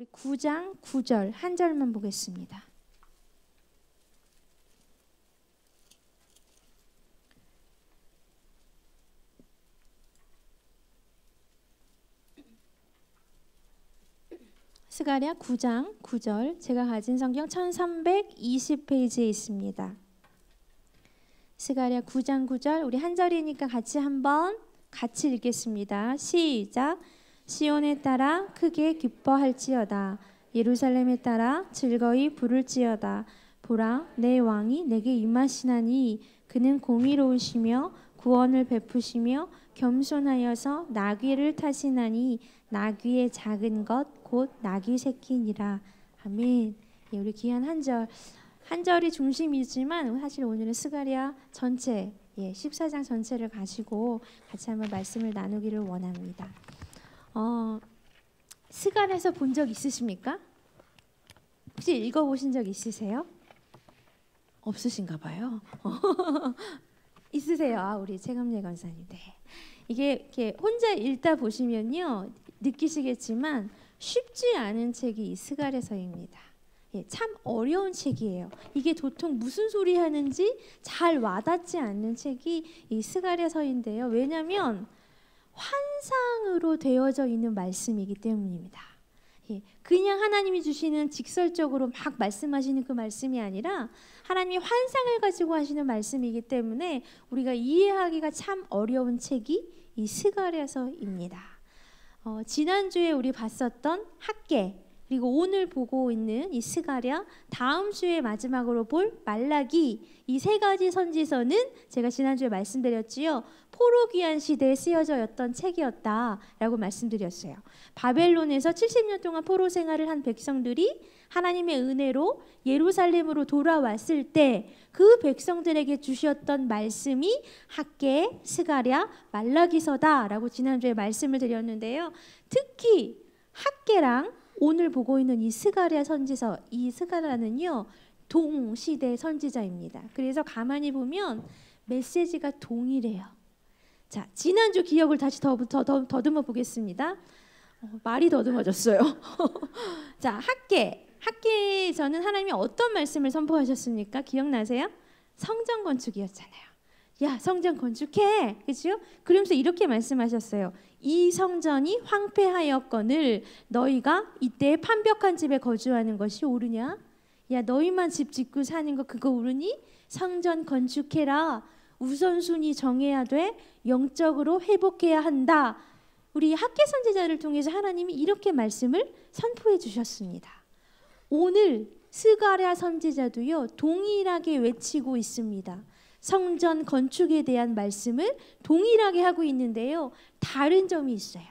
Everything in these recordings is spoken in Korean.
우리 9장 9절 한 절만 보겠습니다. 스가랴 9장 9절, 제가 가진 성경 1320페이지에 있습니다. 스가랴 9장 9절, 우리 한 절이니까 같이 읽겠습니다. 시작. 시온에 따라 크게 기뻐할지어다. 예루살렘에 따라 즐거이 부를지어다. 보라, 내 왕이 내게 임하시나니 그는 공의로우시며 구원을 베푸시며 겸손하여서 나귀를 타시나니 나귀의 작은 것 곧 나귀 새끼니라. 아멘. 예, 우리 귀한 한 절이 중심이지만 사실 오늘은 스가랴 전체, 14장 전체를 가지고 같이 한번 말씀을 나누기를 원합니다. 스가랴에서 본 적 있으십니까? 혹시 읽어보신 적 있으세요? 없으신가 봐요. 있으세요, 우리 최감래 권사님. 네. 이게 이렇게 혼자 읽다 보시면요 느끼시겠지만 쉽지 않은 책이 이 스가랴서입니다. 참 어려운 책이에요. 이게 도통 무슨 소리 하는지 잘 와닿지 않는 책이 이 스가랴서인데요. 왜냐하면 환상으로 되어져 있는 말씀이기 때문입니다. 그냥 하나님이 주시는 직설적으로 막 말씀하시는 그 말씀이 아니라 하나님이 환상을 가지고 하시는 말씀이기 때문에 우리가 이해하기가 참 어려운 책이 이 스가랴서입니다. 지난주에 우리 봤었던 학개, 그리고 오늘 보고 있는 이 스가랴, 다음 주에 마지막으로 볼 말라기, 이 세 가지 선지서는 제가 지난주에 말씀드렸지요. 포로 귀환 시대에 쓰여졌던 책이었다라고 말씀드렸어요. 바벨론에서 70년 동안 포로 생활을 한 백성들이 하나님의 은혜로 예루살렘으로 돌아왔을 때 그 백성들에게 주셨던 말씀이 학개, 스가랴, 말라기서다라고 지난주에 말씀을 드렸는데요. 특히 학개랑 오늘 보고 있는 이 스가랴 선지서, 이 스가랴는요 동시대 선지자입니다. 그래서 가만히 보면 메시지가 동일해요. 자, 지난주 기억을 다시 더듬어 보겠습니다. 말이 더듬어졌어요. 자, 학개에서는 하나님이 어떤 말씀을 선포하셨습니까? 기억나세요? 성전 건축이었잖아요. 야, 성전 건축해, 그렇죠? 그러면서 이렇게 말씀하셨어요. 이 성전이 황폐하였거늘 너희가 이때 판벽한 집에 거주하는 것이 옳으냐? 야, 너희만 집 짓고 사는 거 그거 옳으니? 성전 건축해라. 우선순위 정해야 돼. 영적으로 회복해야 한다. 우리 학개 선지자를 통해서 하나님이 이렇게 말씀을 선포해 주셨습니다. 오늘 스가랴 선지자도요 동일하게 외치고 있습니다. 성전 건축에 대한 말씀을 동일하게 하고 있는데요. 다른 점이 있어요.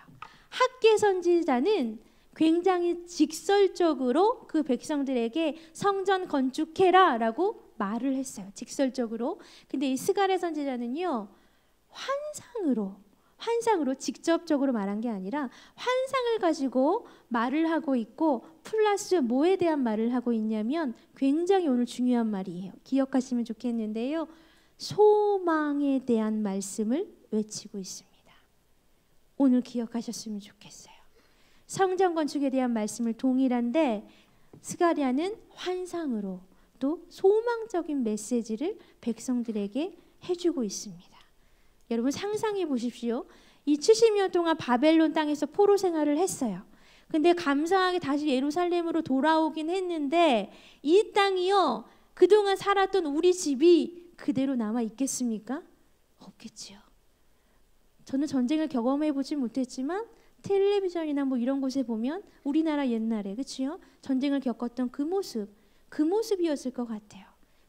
학개 선지자는 굉장히 직설적으로 그 백성들에게 성전 건축해라 라고 말을 했어요. 직설적으로. 근데 이 스가랴 선지자는요 환상으로 직접적으로 말한 게 아니라 환상을 가지고 말을 하고 있고 플러스 뭐에 대한 말을 하고 있냐면 굉장히 오늘 중요한 말이에요. 기억하시면 좋겠는데요. 소망에 대한 말씀을 외치고 있습니다. 오늘 기억하셨으면 좋겠어요. 성전 건축에 대한 말씀을 동일한데 스가랴는 환상으로 또 소망적인 메시지를 백성들에게 해주고 있습니다. 여러분 상상해 보십시오. 이 70년 동안 바벨론 땅에서 포로 생활을 했어요. 근데 감사하게 다시 예루살렘으로 돌아오긴 했는데 이 땅이요 그동안 살았던 우리 집이 그대로 남아 있겠습니까? 없겠지요. 저는 전쟁을 경험해 보지 못했지만 텔레비전이나 뭐 이런 곳에 보면 우리나라 옛날에 그치요? 전쟁을 겪었던 그 모습이었을 것 같아요.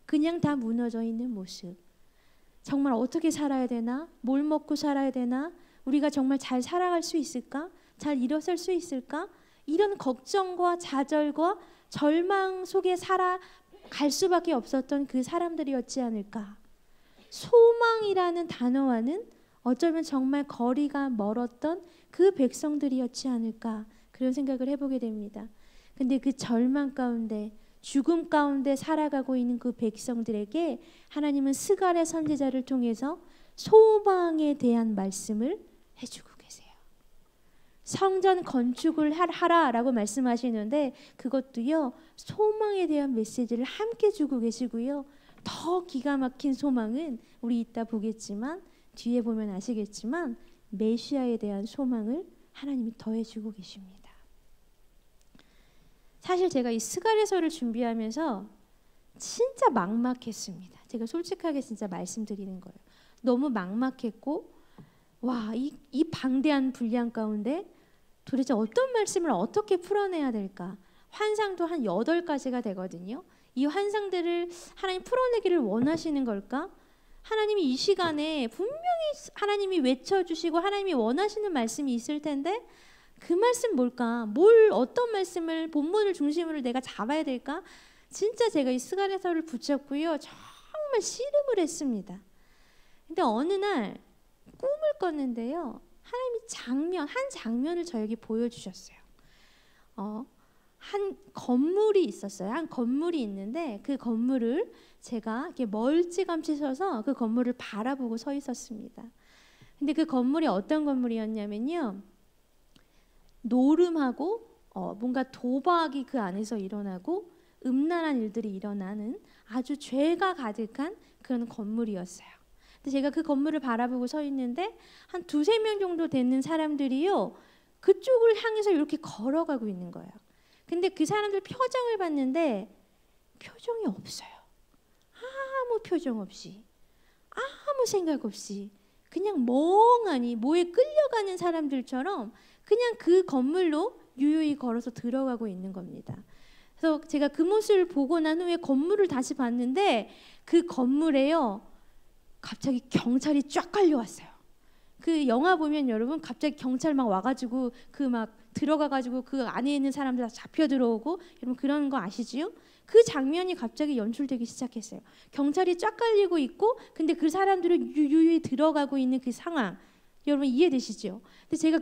그냥 다 무너져 있는 모습. 정말 어떻게 살아야 되나? 뭘 먹고 살아야 되나? 우리가 정말 잘 살아갈 수 있을까? 잘 일어설 수 있을까? 이런 걱정과 좌절과 절망 속에 살아갈 수밖에 없었던 그 사람들이었지 않을까? 소망이라는 단어와는 어쩌면 정말 거리가 멀었던 그 백성들이었지 않을까? 그런 생각을 해보게 됩니다. 근데 그 절망 가운데 죽음 가운데 살아가고 있는 그 백성들에게 하나님은 스가랴 선지자를 통해서 소망에 대한 말씀을 해주고 계세요. 성전 건축을 하라라고 말씀하시는데 그것도요 소망에 대한 메시지를 함께 주고 계시고요. 더 기가 막힌 소망은 우리 이따 보겠지만 뒤에 보면 아시겠지만 메시아에 대한 소망을 하나님이 더해주고 계십니다. 사실 제가 이 스가랴서를 준비하면서 진짜 막막했습니다. 제가 솔직하게 진짜 말씀드리는 거예요. 너무 막막했고 와, 이 방대한 분량 가운데 도대체 어떤 말씀을 어떻게 풀어내야 될까? 환상도 한 8가지가 되거든요. 이 환상들을 하나님 풀어내기를 원하시는 걸까? 하나님이 이 시간에 분명히 하나님이 외쳐주시고 하나님이 원하시는 말씀이 있을 텐데 그 말씀 뭘까? 어떤 말씀을 본문을 중심으로 내가 잡아야 될까? 진짜 제가 이 스가랴서를 붙잡고요. 정말 씨름을 했습니다. 근데 어느 날 꿈을 꿨는데요. 하나님이 한 장면을 저에게 보여주셨어요. 한 건물이 있었어요. 한 건물이 있는데 그 건물을 제가 이렇게 멀찌감치 서서 그 건물을 바라보고 서 있었습니다. 근데 그 건물이 어떤 건물이었냐면요. 노름하고 뭔가 도박이 그 안에서 일어나고 음란한 일들이 일어나는 아주 죄가 가득한 그런 건물이었어요. 근데 제가 그 건물을 바라보고 서 있는데 한 2-3명 정도 되는 사람들이요. 그쪽을 향해서 이렇게 걸어가고 있는 거예요. 근데 그 사람들 표정을 봤는데 표정이 없어요. 아무 표정 없이 아무 생각 없이 그냥 멍하니 뭐에 끌려가는 사람들처럼 그냥 그 건물로 유유히 걸어서 들어가고 있는 겁니다. 그래서 제가 그 모습을 보고 난 후에 건물을 다시 봤는데 그 건물에요. 갑자기 경찰이 쫙 깔려왔어요. 그 영화 보면 여러분 갑자기 경찰 막 와가지고 그 막 들어가가지고 그 안에 있는 사람들 다 잡혀 들어오고 여러분 그런 거 아시지요? 그 장면이 갑자기 연출되기 시작했어요. 경찰이 쫙 깔리고 있고 근데 그 사람들은 유유히 들어가고 있는 그 상황 여러분 이해되시죠? 근데 제가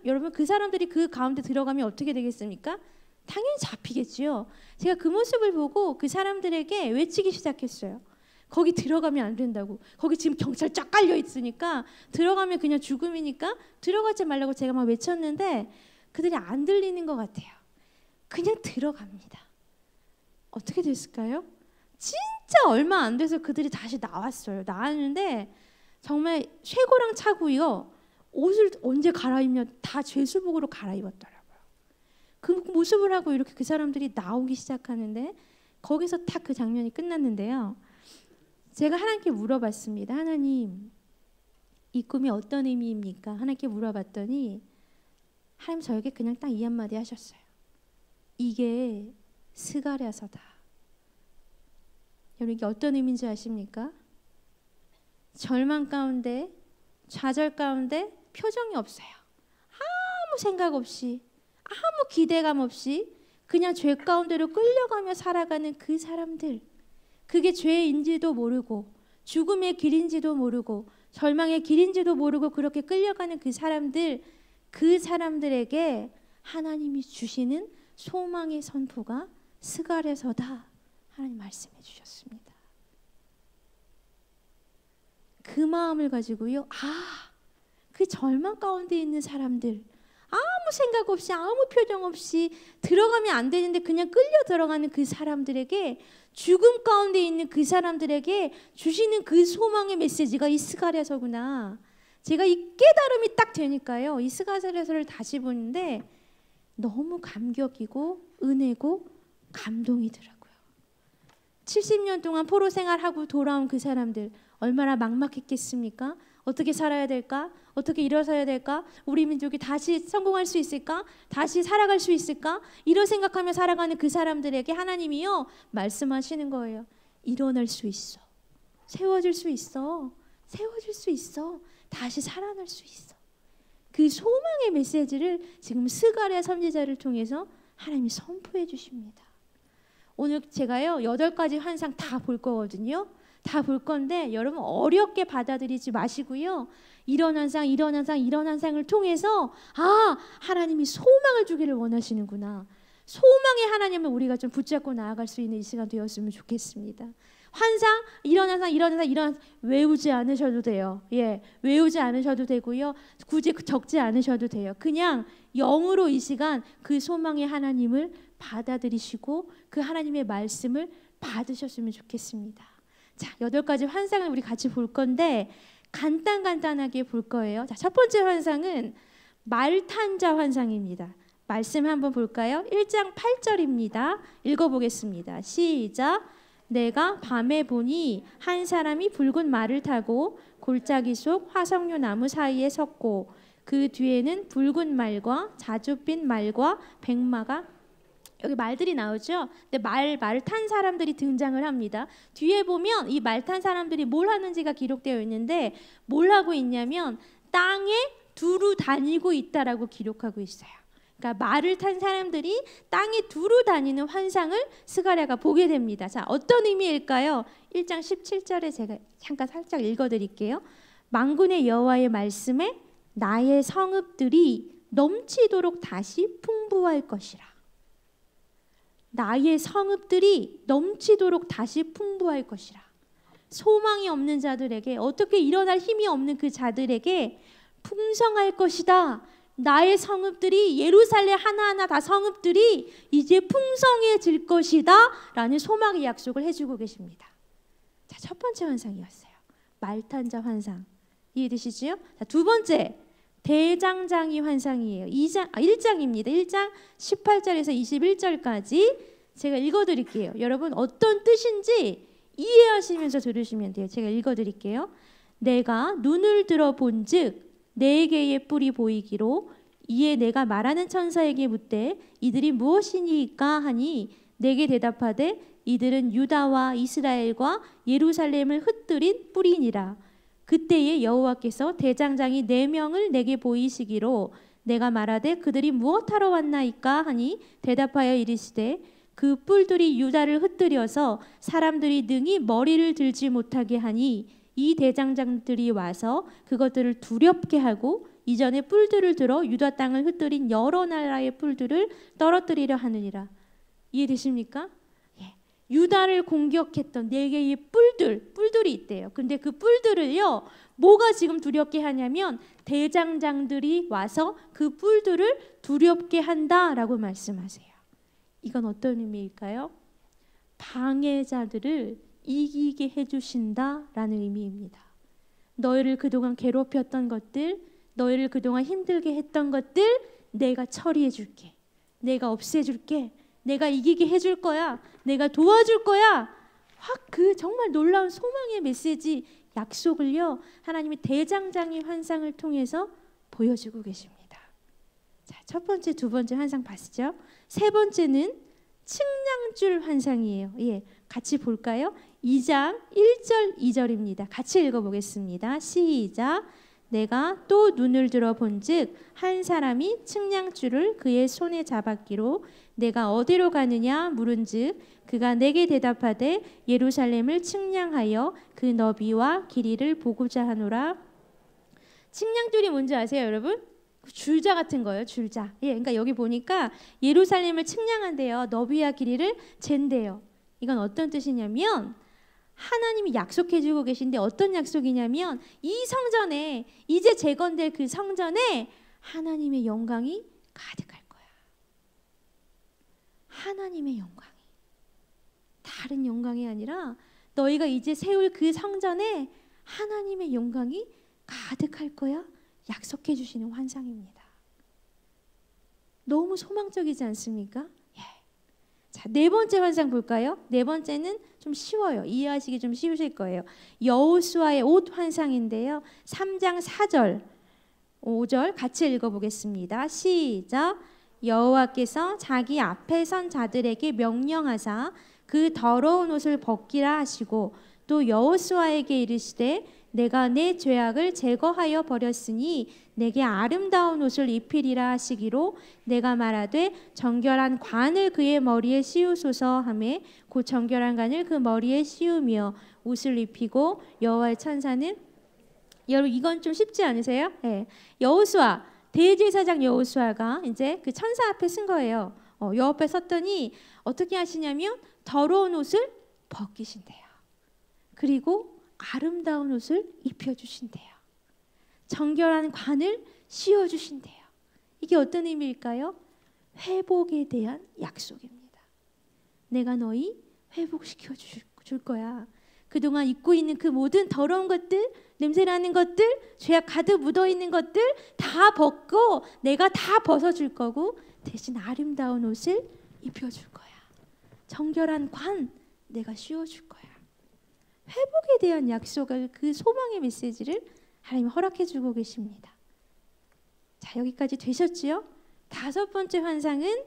여러분 그 사람들이 그 가운데 들어가면 어떻게 되겠습니까? 당연히 잡히겠지요. 제가 그 모습을 보고 그 사람들에게 외치기 시작했어요. 거기 들어가면 안 된다고. 거기 지금 경찰 쫙 깔려 있으니까 들어가면 그냥 죽음이니까 들어가지 말라고 제가 막 외쳤는데 그들이 안 들리는 것 같아요. 그냥 들어갑니다. 어떻게 됐을까요? 진짜 얼마 안 돼서 그들이 다시 나왔어요. 나왔는데 정말 쇠고랑 차고요. 옷을 언제 갈아입냐 다 죄수복으로 갈아입었더라고요. 그 모습을 하고 이렇게 그 사람들이 나오기 시작하는데 거기서 딱 그 장면이 끝났는데요. 제가 하나님께 물어봤습니다. 하나님, 이 꿈이 어떤 의미입니까? 하나님께 물어봤더니 하나님 저에게 그냥 딱 이 한마디 하셨어요. 이게 스가랴서다. 여러분 이게 어떤 의미인지 아십니까? 절망 가운데, 좌절 가운데 표정이 없어요. 아무 생각 없이, 아무 기대감 없이 그냥 죄 가운데로 끌려가며 살아가는 그 사람들. 그게 죄인지도 모르고 죽음의 길인지도 모르고 절망의 길인지도 모르고 그렇게 끌려가는 그 사람들에게 하나님이 주시는 소망의 선포가 스가랴서다. 하나님 말씀해 주셨습니다. 그 마음을 가지고요. 그 절망 가운데 있는 사람들 아무 생각 없이 아무 표정 없이 들어가면 안 되는데 그냥 끌려 들어가는 그 사람들에게 죽음 가운데 있는 그 사람들에게 주시는 그 소망의 메시지가 이 스가랴서구나. 제가 이 깨달음이 딱 되니까요. 이 스가랴서를 다시 보는데 너무 감격이고 은혜고 감동이더라고요. 70년 동안 포로 생활하고 돌아온 그 사람들 얼마나 막막했겠습니까? 어떻게 살아야 될까? 어떻게 일어서야 될까? 우리 민족이 다시 성공할 수 있을까? 다시 살아갈 수 있을까? 이런 생각하며 살아가는 그 사람들에게 하나님이요 말씀하시는 거예요. 일어날 수 있어. 세워질 수 있어. 세워질 수 있어. 다시 살아날 수 있어. 그 소망의 메시지를 지금 스가랴 선지자를 통해서 하나님이 선포해 주십니다. 오늘 제가요 8가지 환상 다 볼 거거든요. 다 볼 건데 여러분 어렵게 받아들이지 마시고요. 이런 환상을 통해서 하나님이 소망을 주기를 원하시는구나. 소망의 하나님을 우리가 좀 붙잡고 나아갈 수 있는 이 시간 되었으면 좋겠습니다. 환상 일어나서 외우지 않으셔도 돼요. 예, 외우지 않으셔도 되고요. 굳이 적지 않으셔도 돼요. 그냥 영으로 이 시간 그 소망의 하나님을 받아들이시고 그 하나님의 말씀을 받으셨으면 좋겠습니다. 자, 8가지 환상을 우리 같이 볼 건데 간단하게 볼 거예요. 자, 첫 번째 환상은 말탄자 환상입니다. 말씀 한번 볼까요? 1장 8절입니다. 읽어보겠습니다. 시작. 내가 밤에 보니 한 사람이 붉은 말을 타고 골짜기 속 화석류 나무 사이에 섰고 그 뒤에는 붉은 말과 자줏빛 말과 백마가, 여기 말들이 나오죠. 근데 말 탄 사람들이 등장을 합니다. 뒤에 보면 이 말 탄 사람들이 뭘 하는지가 기록되어 있는데 뭘 하고 있냐면 땅에 두루 다니고 있다라고 기록하고 있어요. 그러니까 말을 탄 사람들이 땅에 두루 다니는 환상을 스가랴가 보게 됩니다. 자, 어떤 의미일까요? 1장 17절에 제가 잠깐 살짝 읽어드릴게요. 만군의 여호와의 말씀에 나의 성읍들이 넘치도록 다시 풍부할 것이라. 나의 성읍들이 넘치도록 다시 풍부할 것이라. 소망이 없는 자들에게, 어떻게 일어날 힘이 없는 그 자들에게 풍성할 것이다. 나의 성읍들이, 예루살렘 하나하나 다 성읍들이 이제 풍성해질 것이다 라는 소망의 약속을 해주고 계십니다. 자, 첫 번째 환상이었어요. 말탄자 환상. 이해되시죠? 자, 두 번째 대장장이 환상이에요. 1장입니다. 1장 18절에서 21절까지 제가 읽어드릴게요. 여러분 어떤 뜻인지 이해하시면서 들으시면 돼요. 제가 읽어드릴게요. 내가 눈을 들어본 즉 네 개의 뿔이 보이기로 이에 내가 말하는 천사에게 묻되 이들이 무엇이니까 하니 내게 대답하되 이들은 유다와 이스라엘과 예루살렘을 흩뜨린 뿔이니라. 그때에 여호와께서 대장장이 4명을 내게 보이시기로 내가 말하되 그들이 무엇하러 왔나이까 하니 대답하여 이르시되 그 뿔들이 유다를 흩뜨려서 사람들이 능히 머리를 들지 못하게 하니 이 대장장들이 와서 그것들을 두렵게 하고 이전에 뿔들을 들어 유다 땅을 흩뜨린 여러 나라의 뿔들을 떨어뜨리려 하느니라. 이해되십니까? 예. 유다를 공격했던 4개의 뿔들이 있대요. 근데 그 뿔들을요, 뭐가 지금 두렵게 하냐면 대장장들이 와서 그 뿔들을 두렵게 한다라고 말씀하세요. 이건 어떤 의미일까요? 방해자들을 이기게 해주신다라는 의미입니다. 너희를 그동안 괴롭혔던 것들, 너희를 그동안 힘들게 했던 것들 내가 처리해 줄게. 내가 없애줄게. 내가 이기게 해줄 거야. 내가 도와줄 거야. 확 그 정말 놀라운 소망의 메시지, 약속을요, 하나님이 대장장이 환상을 통해서 보여주고 계십니다. 자, 첫 번째, 두 번째 환상 봤죠? 세 번째는 측량줄 환상이에요. 예, 같이 볼까요? 2장 1절 2절입니다. 같이 읽어보겠습니다. 시작. 내가 또 눈을 들어 본즉 한 사람이 측량줄을 그의 손에 잡았기로 내가 어디로 가느냐 물은즉 그가 내게 대답하되 예루살렘을 측량하여 그 너비와 길이를 보고자 하노라. 측량줄이 뭔지 아세요, 여러분? 줄자 같은 거예요, 줄자. 예, 그러니까 여기 보니까 예루살렘을 측량한대요. 너비와 길이를 잰대요. 이건 어떤 뜻이냐면 하나님이 약속해주고 계신데 어떤 약속이냐면 이 성전에, 이제 재건될 그 성전에 하나님의 영광이 가득할 거야. 하나님의 영광이, 다른 영광이 아니라 너희가 이제 세울 그 성전에 하나님의 영광이 가득할 거야. 약속해 주시는 환상입니다. 너무 소망적이지 않습니까? 예. 자, 네 번째 환상 볼까요? 네 번째는 좀 쉬워요. 이해하시기 좀 쉬우실 거예요. 여호수아의 옷 환상인데요. 3장 4절 5절 같이 읽어보겠습니다. 시작. 여호와께서 자기 앞에 선 자들에게 명령하사 그 더러운 옷을 벗기라 하시고 또 여호수아에게 이르시되 내가 내 죄악을 제거하여 버렸으니 내게 아름다운 옷을 입히리라 하시기로 내가 말하되 정결한 관을 그의 머리에 씌우소서 하매 곧 정결한 관을 그 머리에 씌우며 옷을 입히고 여호와의 천사는, 여러분 이건 좀 쉽지 않으세요? 네. 여호수아, 대제사장 여호수아가 이제 그 천사 앞에 쓴 거예요. 여 앞에 섰더니 어떻게 하시냐면 더러운 옷을 벗기신대요. 그리고 아름다운 옷을 입혀주신대요. 정결한 관을 씌워주신대요. 이게 어떤 의미일까요? 회복에 대한 약속입니다. 내가 너희 회복시켜 줄 거야. 그동안 입고 있는 그 모든 더러운 것들, 냄새나는 것들, 죄악 가득 묻어있는 것들 다 벗고 내가 다 벗어줄 거고 대신 아름다운 옷을 입혀줄 거야. 정결한 관 내가 씌워줄 거야. 회복에 대한 약속을, 그 소망의 메시지를 하나님이 허락해 주고 계십니다. 자, 여기까지 되셨지요? 다섯 번째 환상은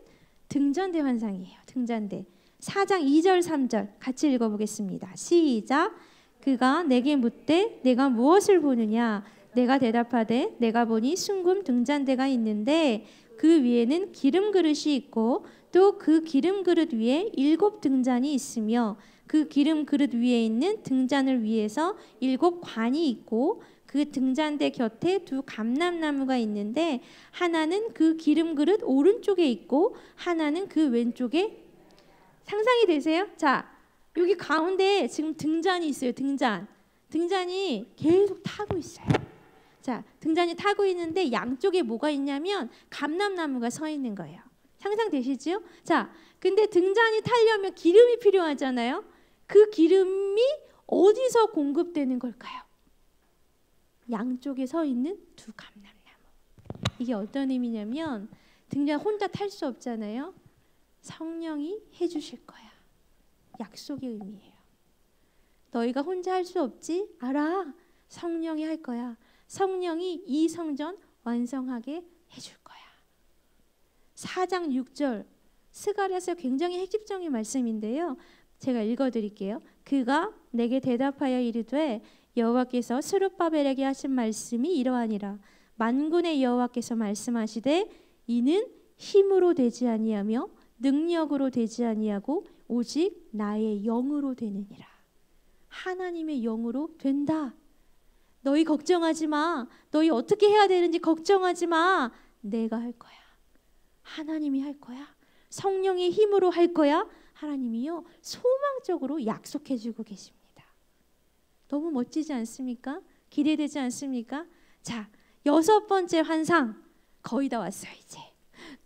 등잔대 환상이에요. 등잔대. 4장 2절 3절 같이 읽어보겠습니다. 시작. 그가 내게 묻되 내가 무엇을 보느냐? 내가 대답하되 내가 보니 숭금 등잔대가 있는데 그 위에는 기름 그릇이 있고 또 그 기름 그릇 위에 7 등잔이 있으며 그 기름 그릇 위에 있는 등잔을 위에서 7 관이 있고 그 등잔대 곁에 2 감람나무가 있는데 하나는 그 기름 그릇 오른쪽에 있고 하나는 그 왼쪽에. 상상이 되세요? 자, 여기 가운데 지금 등잔이 있어요. 등잔이 계속 타고 있어요. 자, 등잔이 타고 있는데 양쪽에 뭐가 있냐면 감람나무가 서 있는 거예요. 상상되시죠? 자, 근데 등잔이 타려면 기름이 필요하잖아요. 그 기름이 어디서 공급되는 걸까요? 양쪽에 서 있는 2 감람나무. 이게 어떤 의미냐면 등잔 혼자 탈 수 없잖아요. 성령이 해주실 거야. 약속의 의미예요. 너희가 혼자 할 수 없지? 알아. 성령이 할 거야. 성령이 이 성전 완성하게 해줄 거야. 4장 6절 스가랴서 굉장히 핵심적인 말씀인데요. 제가 읽어드릴게요. 그가 내게 대답하여 이르되 여호와께서 스룹바벨에게 하신 말씀이 이러하니라. 만군의 여호와께서 말씀하시되 이는 힘으로 되지 아니하며 능력으로 되지 아니하고 오직 나의 영으로 되느니라. 하나님의 영으로 된다. 너희 걱정하지 마. 너희 어떻게 해야 되는지 걱정하지 마. 내가 할 거야. 하나님이 할 거야. 성령의 힘으로 할 거야. 하나님이요 소망적으로 약속해 주고 계십니다. 너무 멋지지 않습니까? 기대되지 않습니까? 자, 6번째 환상 거의 다 왔어요. 이제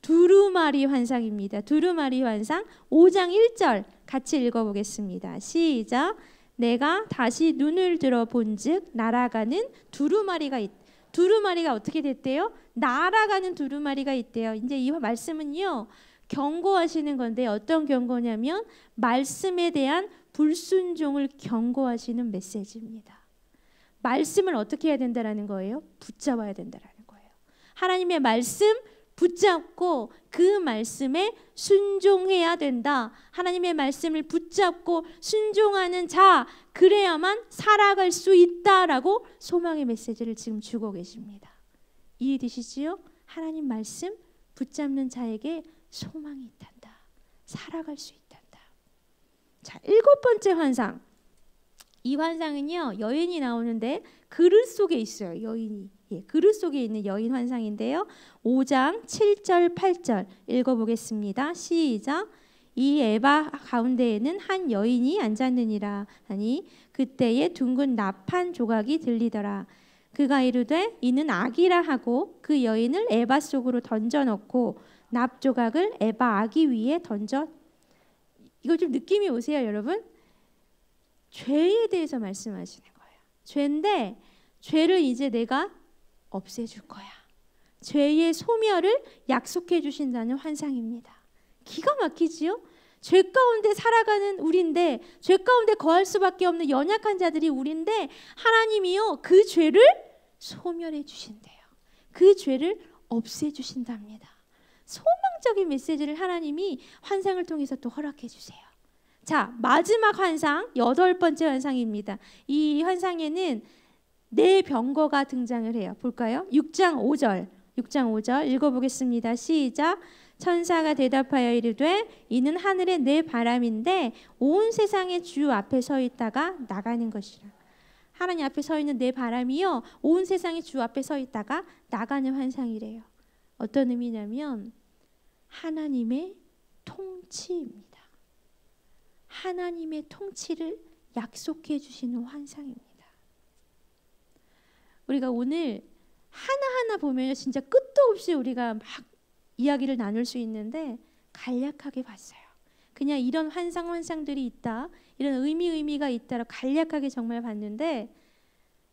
두루마리 환상입니다. 두루마리 환상 5장 1절 같이 읽어보겠습니다. 시작. 내가 다시 눈을 들어 본즉 날아가는 두루마리가 두루마리가 어떻게 됐대요? 날아가는 두루마리가 있대요. 이제 이 말씀은요 경고하시는 건데 어떤 경고냐면 말씀에 대한 불순종을 경고하시는 메시지입니다. 말씀을 어떻게 해야 된다라는 거예요? 붙잡아야 된다라는 거예요. 하나님의 말씀 붙잡고 그 말씀에 순종해야 된다. 하나님의 말씀을 붙잡고 순종하는 자, 그래야만 살아갈 수 있다라고 소망의 메시지를 지금 주고 계십니다. 이해되시지요? 하나님 말씀 붙잡는 자에게 소망이 있단다. 살아갈 수 있단다. 자, 7번째 환상. 이 환상은요 여인이 나오는데 그릇 속에 있어요. 여인이. 그릇 속에 있는 여인 환상인데요. 5장 7절 8절 읽어보겠습니다. 시작. 이 에바 가운데에는 한 여인이 앉았느니라 하니 그때에 둥근 납한 조각이 들리더라. 그가 이르되 이는 악이라 하고 그 여인을 에바 속으로 던져넣고 납 조각을 에바 아기 위에 던져. 이거 좀 느낌이 오세요, 여러분? 죄에 대해서 말씀하시는 거예요. 죄인데 죄를 이제 내가 없애줄 거야. 죄의 소멸을 약속해 주신다는 환상입니다. 기가 막히지요? 죄 가운데 살아가는 우리인데 죄 가운데 거할 수밖에 없는 연약한 자들이 우리인데 하나님이요 그 죄를 소멸해 주신대요. 그 죄를 없애 주신답니다. 소망적인 메시지를 하나님이 환상을 통해서 또 허락해 주세요. 자, 마지막 환상 8번째 환상입니다. 이 환상에는 네 병거가 등장을 해요. 볼까요? 6장 5절 읽어보겠습니다. 시작. 천사가 대답하여 이르되 이는 하늘의 네 바람인데 온 세상의 주 앞에 서 있다가 나가는 것이라. 하나님 앞에 서 있는 네 바람이요 온 세상의 주 앞에 서 있다가 나가는 환상이래요. 어떤 의미냐면 하나님의 통치입니다. 하나님의 통치를 약속해 주시는 환상입니다. 우리가 오늘 하나하나 보면 진짜 끝도 없이 우리가 막 이야기를 나눌 수 있는데 간략하게 봤어요. 그냥 이런 환상들이 있다, 이런 의미가 있다라 간략하게 정말 봤는데,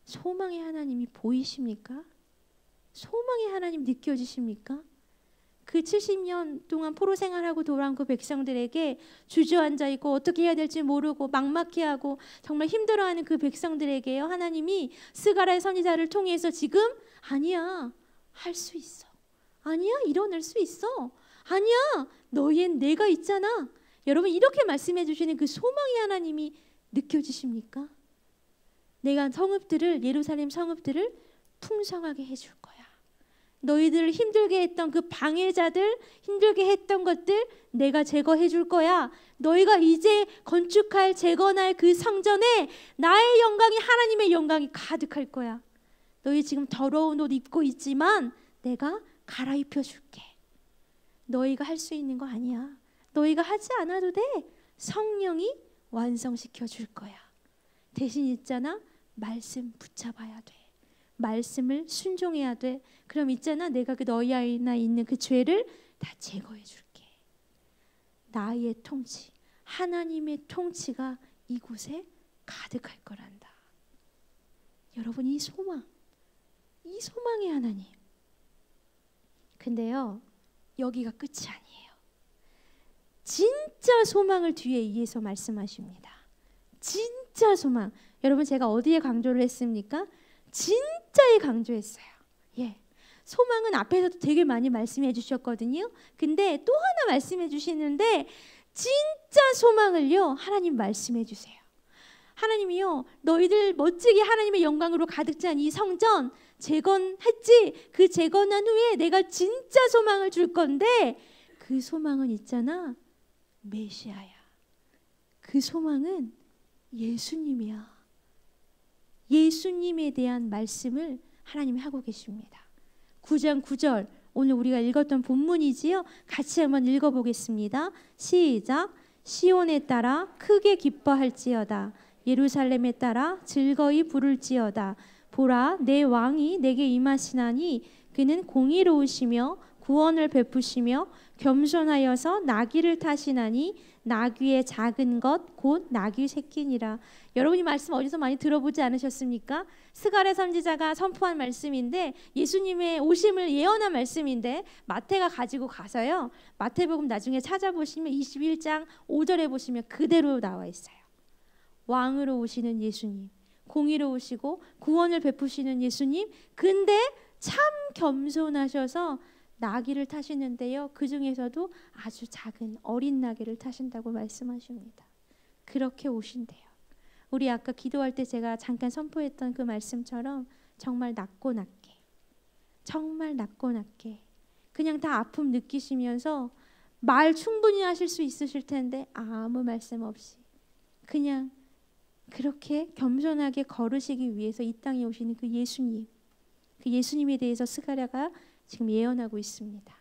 소망의 하나님이 보이십니까? 소망의 하나님 느껴지십니까? 그 70년 동안 포로 생활하고 돌아온 그 백성들에게 주저앉아 있고 어떻게 해야 될지 모르고 막막해하고 정말 힘들어하는 그 백성들에게요, 하나님이 스가랴 선지자를 통해서 지금 아니야, 할 수 있어, 아니야, 일어날 수 있어, 아니야, 너희엔 내가 있잖아. 여러분, 이렇게 말씀해 주시는 그 소망의 하나님이 느껴지십니까? 내가 예루살렘 성읍들을 풍성하게 해줄 거야. 너희들을 힘들게 했던 그 방해자들, 힘들게 했던 것들 내가 제거해 줄 거야. 너희가 이제 건축할, 재건할 그 성전에 나의 영광이, 하나님의 영광이 가득할 거야. 너희 지금 더러운 옷 입고 있지만 내가 갈아입혀 줄게. 너희가 할 수 있는 거 아니야. 너희가 하지 않아도 돼. 성령이 완성시켜 줄 거야. 대신 있잖아, 말씀 붙잡아야 돼. 말씀을 순종해야 돼. 그럼 있잖아, 내가 그 너희 안에 있는 그 죄를 다 제거해 줄게. 나의 통치, 하나님의 통치가 이곳에 가득할 거란다. 여러분, 이 소망의 하나님. 근데요, 여기가 끝이 아니에요. 진짜 소망을 뒤에 이어서 말씀하십니다. 진짜 소망. 여러분, 제가 어디에 강조를 했습니까? 진짜에 강조했어요. 예. 소망은 앞에서도 되게 많이 말씀해 주셨거든요. 근데 또 하나 말씀해 주시는데, 진짜 소망을요, 하나님 말씀해 주세요. 하나님이요, 너희들 멋지게 하나님의 영광으로 가득 찬 이 성전 재건했지? 그 재건한 후에 내가 진짜 소망을 줄 건데, 그 소망은 있잖아, 메시아야. 그 소망은 예수님이야. 예수님에 대한 말씀을 하나님이 하고 계십니다. 9장 9절, 오늘 우리가 읽었던 본문이지요. 같이 한번 읽어보겠습니다. 시작. 시온에 따라 크게 기뻐할지어다. 예루살렘에 따라 즐거이 부를지어다. 보라, 내 왕이 내게 임하시나니 그는 공의로우시며 구원을 베푸시며 겸손하여서 나귀를 타시나니 나귀의 작은 것 곧 나귀 새끼니라. 여러분이 말씀 어디서 많이 들어보지 않으셨습니까? 스가랴 선지자가 선포한 말씀인데, 예수님의 오심을 예언한 말씀인데, 마태가 가지고 가서요, 마태복음 나중에 찾아보시면 21장 5절에 보시면 그대로 나와 있어요. 왕으로 오시는 예수님, 공의로우시고 구원을 베푸시는 예수님, 근데 참 겸손하셔서 나귀를 타시는데요, 그 중에서도 아주 작은 어린 나귀를 타신다고 말씀하십니다. 그렇게 오신대요. 우리 아까 기도할 때 제가 잠깐 선포했던 그 말씀처럼 정말 낮고 낮게, 정말 낮고 낮게, 그냥 다 아픔 느끼시면서 말 충분히 하실 수 있으실 텐데 아무 말씀 없이 그냥 그렇게 겸손하게 걸으시기 위해서 이 땅에 오시는 그 예수님, 그 예수님에 대해서 스가랴가 지금 예언하고 있습니다.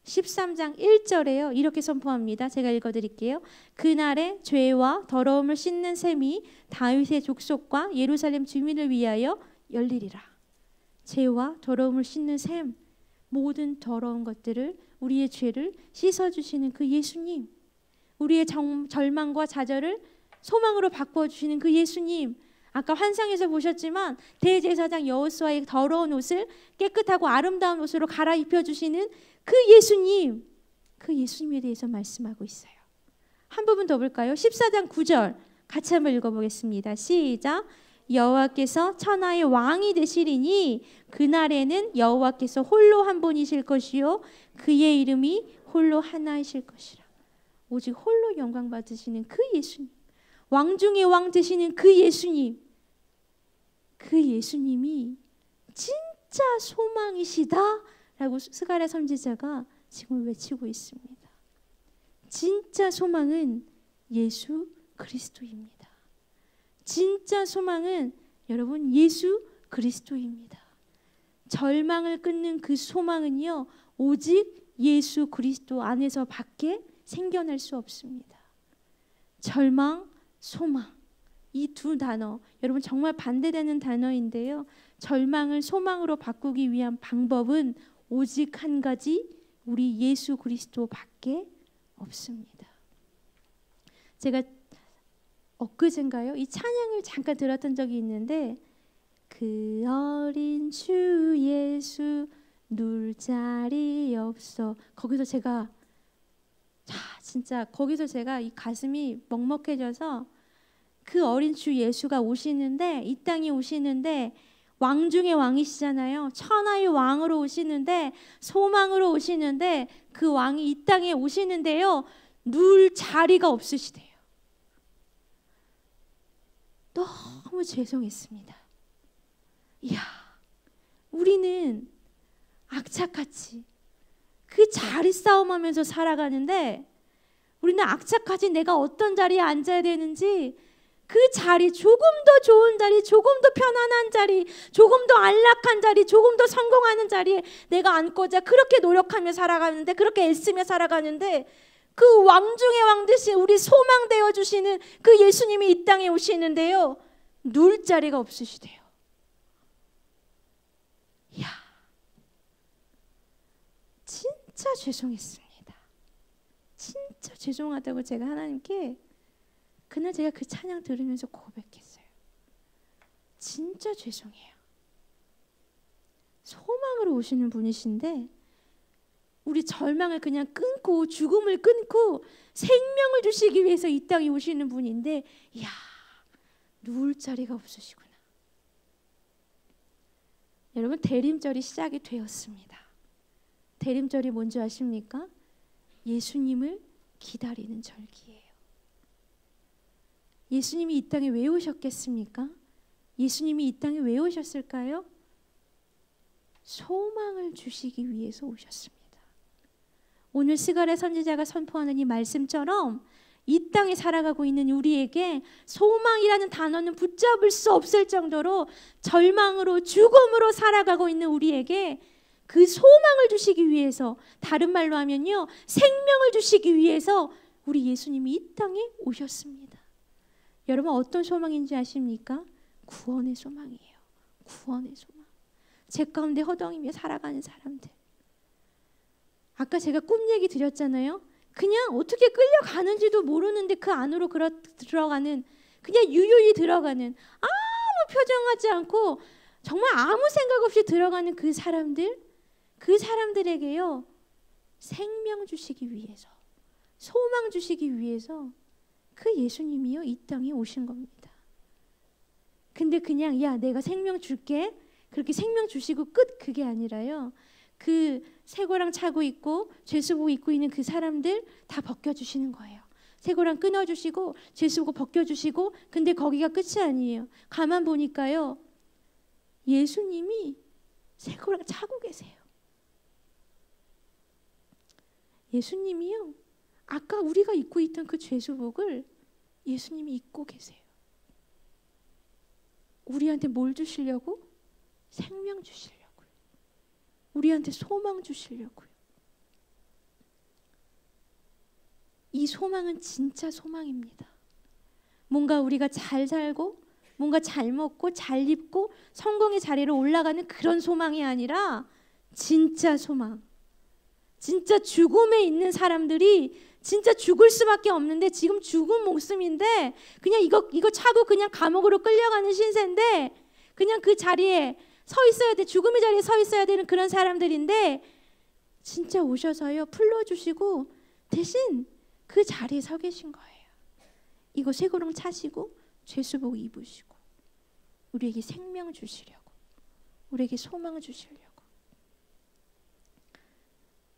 13장 1절에요, 이렇게 선포합니다. 제가 읽어드릴게요. 그날에 죄와 더러움을 씻는 셈이 다윗의 족속과 예루살렘 주민을 위하여 열리리라. 죄와 더러움을 씻는 셈, 모든 더러운 것들을, 우리의 죄를 씻어주시는 그 예수님, 우리의 절망과 좌절을 소망으로 바꿔주시는 그 예수님, 아까 환상에서 보셨지만 대제사장 여호수아의 더러운 옷을 깨끗하고 아름다운 옷으로 갈아입혀 주시는 그 예수님, 그 예수님에 대해서 말씀하고 있어요. 한 부분 더 볼까요? 14장 9절 같이 한번 읽어보겠습니다. 시작. 여호와께서 천하의 왕이 되시리니 그날에는 여호와께서 홀로 한 분이실 것이요 그의 이름이 홀로 하나이실 것이라. 오직 홀로 영광 받으시는 그 예수님, 왕 중의 왕 되시는 그 예수님, 그 예수님이 진짜 소망이시다 라고 스가랴 선지자가 지금 외치고 있습니다. 진짜 소망은 예수 그리스도입니다. 진짜 소망은 여러분 예수 그리스도입니다. 절망을 끊는 그 소망은요, 오직 예수 그리스도 안에서 밖에 생겨날 수 없습니다. 절망, 소망, 이 두 단어, 여러분 정말 반대되는 단어인데요. 절망을 소망으로 바꾸기 위한 방법은 오직 한 가지, 우리 예수 그리스도밖에 없습니다. 제가 엊그젠가요? 이 찬양을 잠깐 들었던 적이 있는데, 그 어린 주 예수 누울 자리 없어. 거기서 제가 진짜 거기서 제가 이 가슴이 먹먹해져서, 그 어린 주 예수가 오시는데, 이 땅에 오시는데 왕 중의 왕이시잖아요. 천하의 왕으로 오시는데, 소망으로 오시는데, 그 왕이 이 땅에 오시는데요, 누울 자리가 없으시대요. 너무 죄송했습니다. 이야, 우리는 악착같이 그 자리 싸움하면서 살아가는데, 우리는 악착같이 내가 어떤 자리에 앉아야 되는지, 그 자리, 조금 더 좋은 자리, 조금 더 편안한 자리, 조금 더 안락한 자리, 조금 더 성공하는 자리에 내가 앉고자 그렇게 노력하며 살아가는데, 그렇게 애쓰며 살아가는데, 그 왕 중의 왕 되신 우리 소망 되어 주시는 그 예수님이 이 땅에 오시는데요, 누울 자리가 없으시대요. 이야, 진짜 죄송했습니다. 진짜 죄송하다고 제가 하나님께 그날 제가 그 찬양 들으면서 고백했어요. 진짜 죄송해요. 소망으로 오시는 분이신데, 우리 절망을 그냥 끊고, 죽음을 끊고 생명을 주시기 위해서 이 땅에 오시는 분인데, 이야, 누울 자리가 없으시구나. 여러분, 대림절이 시작이 되었습니다. 대림절이 뭔지 아십니까? 예수님을 기다리는 절기예요. 예수님이 이 땅에 왜 오셨겠습니까? 예수님이 이 땅에 왜 오셨을까요? 소망을 주시기 위해서 오셨습니다. 오늘 스가랴 선지자가 선포하는 이 말씀처럼 이 땅에 살아가고 있는 우리에게 소망이라는 단어는 붙잡을 수 없을 정도로 절망으로, 죽음으로 살아가고 있는 우리에게 그 소망을 주시기 위해서, 다른 말로 하면요, 생명을 주시기 위해서 우리 예수님이 이 땅에 오셨습니다. 여러분, 어떤 소망인지 아십니까? 구원의 소망이에요. 구원의 소망. 제 가운데 허덕이며 살아가는 사람들. 아까 제가 꿈 얘기 드렸잖아요. 그냥 어떻게 끌려가는지도 모르는데 그 안으로 들어가는, 그냥 유유히 들어가는, 아무 표정하지 않고 정말 아무 생각 없이 들어가는 그 사람들, 그 사람들에게요, 생명 주시기 위해서, 소망 주시기 위해서 그 예수님이요, 이 땅에 오신 겁니다. 근데 그냥 야, 내가 생명 줄게, 그렇게 생명 주시고 끝, 그게 아니라요, 그 쇠고랑 차고 있고 죄수복 입고 있는 그 사람들 다 벗겨주시는 거예요. 쇠고랑 끊어주시고 죄수복 벗겨주시고, 근데 거기가 끝이 아니에요. 가만 보니까요, 예수님이 쇠고랑 차고 계세요. 예수님이요, 아까 우리가 입고 있던 그 죄수복을 예수님이 입고 계세요. 우리한테 뭘 주시려고? 생명 주시려고요. 우리한테 소망 주시려고요. 이 소망은 진짜 소망입니다. 뭔가 우리가 잘 살고, 뭔가 잘 먹고, 잘 입고 성공의 자리로 올라가는 그런 소망이 아니라, 진짜 소망. 진짜 죽음에 있는 사람들이 진짜 죽을 수밖에 없는데, 지금 죽은 목숨인데 그냥 이거 차고 그냥 감옥으로 끌려가는 신세인데, 그냥 그 자리에 서 있어야 돼, 죽음의 자리에 서 있어야 되는 그런 사람들인데, 진짜 오셔서요, 풀러주시고 대신 그 자리에 서 계신 거예요. 이거 쇠고랑 차시고 죄수복 입으시고 우리에게 생명 주시려고, 우리에게 소망 주시려고.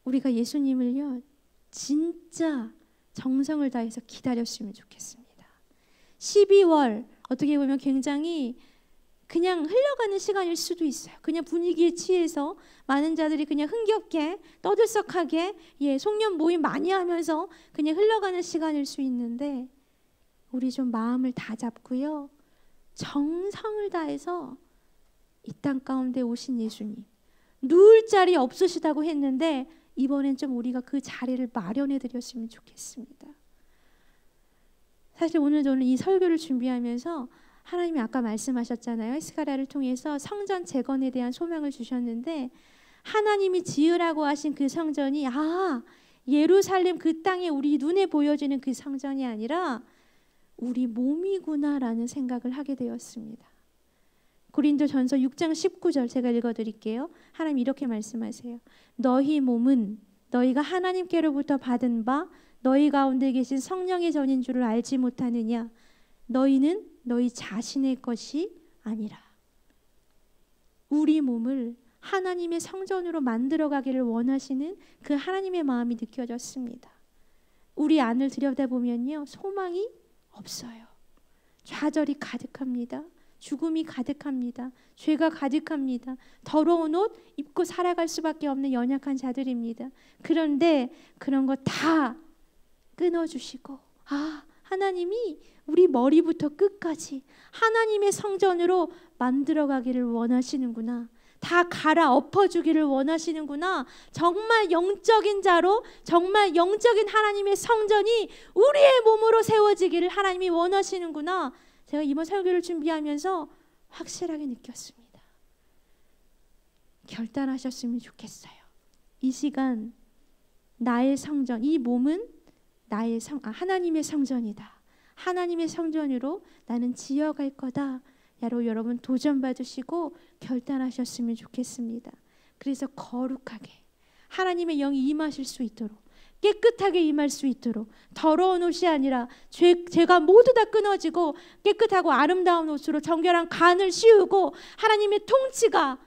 우리가 예수님을요, 진짜 정성을 다해서 기다렸으면 좋겠습니다. 12월 어떻게 보면 굉장히 그냥 흘러가는 시간일 수도 있어요. 그냥 분위기에 취해서 많은 자들이 그냥 흥겹게 떠들썩하게 송년 모임 많이 하면서 그냥 흘러가는 시간일 수 있는데, 우리 좀 마음을 다 잡고요, 정성을 다해서 이 땅 가운데 오신 예수님, 누울 자리 없으시다고 했는데 이번엔 좀 우리가 그 자리를 마련해 드렸으면 좋겠습니다. 사실 오늘 저는 이 설교를 준비하면서 하나님이 아까 말씀하셨잖아요. 스가랴를 통해서 성전 재건에 대한 소망을 주셨는데 하나님이 지으라고 하신 그 성전이 예루살렘 그 땅에 우리 눈에 보여지는 그 성전이 아니라 우리 몸이구나라는 생각을 하게 되었습니다. 고린도전서 6장 19절 제가 읽어드릴게요. 하나님 이렇게 말씀하세요. 너희 몸은 너희가 하나님께로부터 받은 바 너희 가운데 계신 성령의 전인 줄을 알지 못하느냐. 너희는 너희 자신의 것이 아니라. 우리 몸을 하나님의 성전으로 만들어가기를 원하시는 그 하나님의 마음이 느껴졌습니다. 우리 안을 들여다보면요, 소망이 없어요. 좌절이 가득합니다. 죽음이 가득합니다. 죄가 가득합니다. 더러운 옷 입고 살아갈 수밖에 없는 연약한 자들입니다. 그런데 그런 거 다 끊어주시고 하나님이 우리 머리부터 끝까지 하나님의 성전으로 만들어가기를 원하시는구나. 다 갈아엎어주기를 원하시는구나. 정말 영적인 자로 정말 영적인 하나님의 성전이 우리의 몸으로 세워지기를 하나님이 원하시는구나. 제가 이번 설교를 준비하면서 확실하게 느꼈습니다. 결단하셨으면 좋겠어요. 이 시간 나의 성전, 이 몸은 나의 하나님의 성전이다. 하나님의 성전으로 나는 지어갈 거다. 여러분 도전받으시고 결단하셨으면 좋겠습니다. 그래서 거룩하게 하나님의 영이 임하실 수 있도록 깨끗하게 임할 수 있도록 더러운 옷이 아니라 죄가 모두 다 끊어지고 깨끗하고 아름다운 옷으로 정결한 간을 씌우고 하나님의 통치가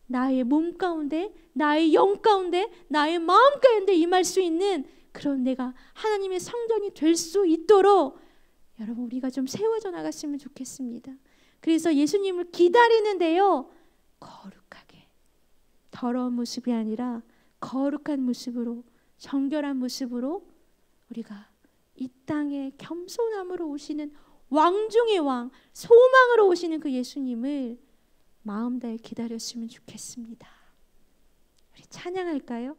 나의 몸 가운데 나의 영 가운데 나의 마음 가운데 임할 수 있는 그런 내가 하나님의 성전이 될 수 있도록 여러분 우리가 좀 세워져 나갔으면 좋겠습니다. 그래서 예수님을 기다리는데요, 거룩하게 더러운 모습이 아니라 거룩한 모습으로 정결한 모습으로 우리가 이 땅에 겸손함으로 오시는 왕 중의 왕, 소망으로 오시는 그 예수님을 마음 다해 기다렸으면 좋겠습니다. 우리 찬양할까요?